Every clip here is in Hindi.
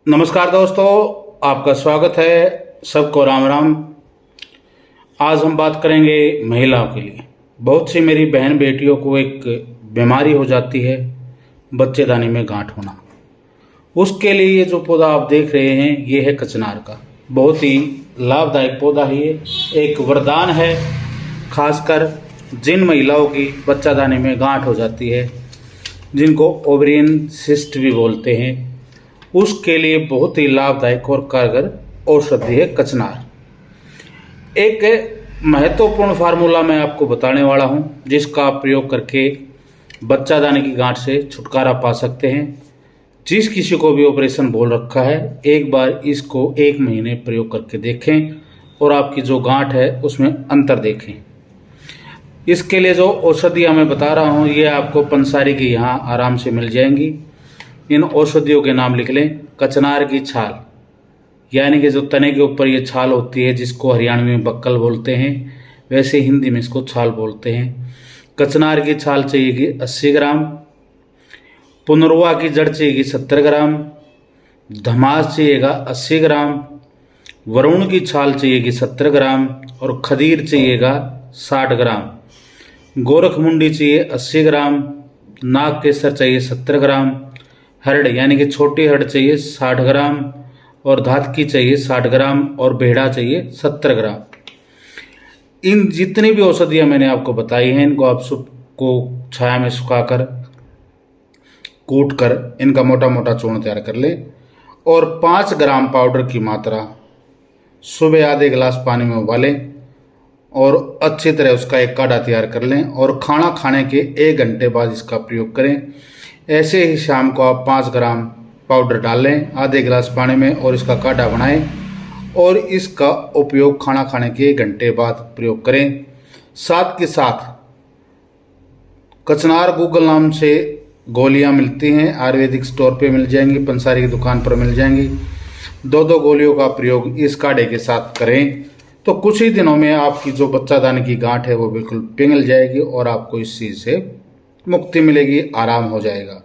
नमस्कार दोस्तों, आपका स्वागत है। सबको राम राम। आज हम बात करेंगे महिलाओं के लिए। बहुत सी मेरी बहन बेटियों को एक बीमारी हो जाती है, बच्चेदानी में गांठ होना। उसके लिए ये जो पौधा आप देख रहे हैं ये है कचनार का। बहुत ही लाभदायक पौधा है, ये एक वरदान है। खासकर जिन महिलाओं की बच्चादानी में गांठ हो जाती है, जिनको ओवरियन सिस्ट भी बोलते हैं, उसके लिए बहुत ही लाभदायक और कारगर औषधि है कचनार। एक महत्वपूर्ण फार्मूला मैं आपको बताने वाला हूं, जिसका आप प्रयोग करके बच्चादानी की गांठ से छुटकारा पा सकते हैं। जिस किसी को भी ऑपरेशन बोल रखा है, एक बार इसको 1 महीने प्रयोग करके देखें और आपकी जो गांठ है उसमें अंतर देखें। इसके लिए जो औषधियाँ मैं बता रहा हूँ ये आपको पंसारी के यहाँ आराम से मिल जाएंगी। इन औषधियों के नाम लिख लें। कचनार की छाल, यानी कि जो तने के ऊपर ये छाल होती है, जिसको हरियाणवी में बक्कल बोलते हैं, वैसे हिंदी में इसको छाल बोलते हैं। कचनार की छाल चाहिएगी 80 ग्राम। पुनरुआ की जड़ चाहिएगी 70 ग्राम। धमास चाहिएगा 80 ग्राम। वरुण की छाल चाहिएगी 70 ग्राम और खदीर चाहिएगा 60 ग्राम। गोरखमुंडी चाहिए 80 ग्राम। नाग केसर चाहिए 70 ग्राम। हरड़ यानी कि छोटी हरड़ चाहिए 60 ग्राम और धातकी चाहिए 60 ग्राम और भेड़ा चाहिए 70 ग्राम। इन जितनी भी औषधियाँ मैंने आपको बताई हैं, इनको आप सबको छाया में सुखाकर कूट कर इनका मोटा मोटा चूर्ण तैयार कर लें और 5 ग्राम पाउडर की मात्रा सुबह आधे गिलास पानी में उबालें और अच्छी तरह उसका एक काढ़ा तैयार कर लें और खाना खाने के 1 घंटे बाद इसका प्रयोग करें। ऐसे ही शाम को आप 5 ग्राम पाउडर डाल लें आधे गिलास पानी में और इसका काढ़ा बनाएं और इसका उपयोग खाना खाने के 1 घंटे बाद प्रयोग करें। साथ के साथ कचनार गूगल नाम से गोलियां मिलती हैं, आयुर्वेदिक स्टोर पे मिल जाएंगी, पंसारी की दुकान पर मिल जाएंगी। 2 गोलियों का प्रयोग इस काढ़े के साथ करें तो कुछ ही दिनों में आपकी जो बच्चादानी की गांठ है वो बिल्कुल पिघल जाएगी और आपको इस चीज़ से मुक्ति मिलेगी, आराम हो जाएगा।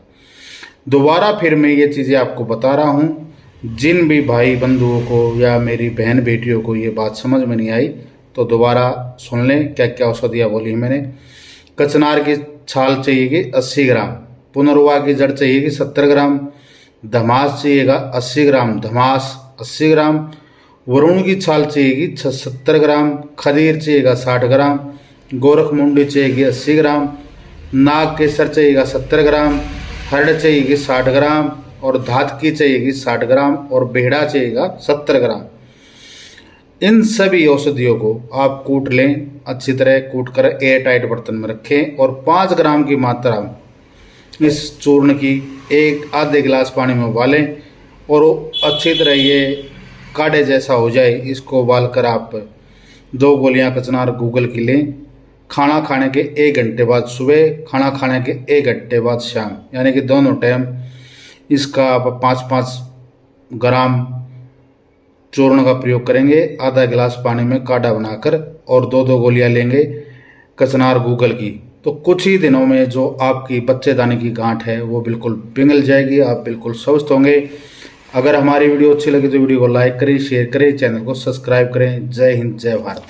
दोबारा फिर मैं ये चीज़ें आपको बता रहा हूँ। जिन भी भाई बंधुओं को या मेरी बहन बेटियों को ये बात समझ में नहीं आई तो दोबारा सुन लें क्या क्या औषधियाँ बोली मैंने। कचनार की छाल चाहिएगी 80 ग्राम। पुनरुआ की जड़ चाहिएगी 70 ग्राम। धमास चाहिएगा 80 ग्राम। धमास 80 ग्राम। वरुण की छाल चाहिएगी 70 ग्राम। खदीर चाहिएगा 60 ग्राम। गोरखमुंडी चाहिएगी 80 ग्राम। नाग केसर चाहिएगा 70 ग्राम। हरड़ चाहिएगी 60 ग्राम और धातकी चाहिएगी 60 ग्राम और भेड़ा चाहिएगा 70 ग्राम। इन सभी औषधियों को आप कूट लें, अच्छी तरह कूट कर एयर टाइट बर्तन में रखें और 5 ग्राम की मात्रा इस चूर्ण की आधे गिलास पानी में उबालें और अच्छी तरह ये काढ़े जैसा हो जाए। इसको उबाल कर आप 2 गोलियां कचनार गूगल की लें। खाना खाने के 1 घंटे बाद सुबह, खाना खाने के 1 घंटे बाद शाम, यानी कि दोनों टाइम इसका आप 5-5 ग्राम चूर्ण का प्रयोग करेंगे आधा गिलास पानी में काढ़ा बनाकर और 2 गोलियां लेंगे कचनार गूगल की। तो कुछ ही दिनों में जो आपकी बच्चेदानी की गांठ है वो बिल्कुल पिघल जाएगी, आप बिल्कुल स्वस्थ होंगे। अगर हमारी वीडियो अच्छी लगी तो वीडियो को लाइक करें, शेयर करें, चैनल को सब्सक्राइब करें। जय हिंद, जय भारत।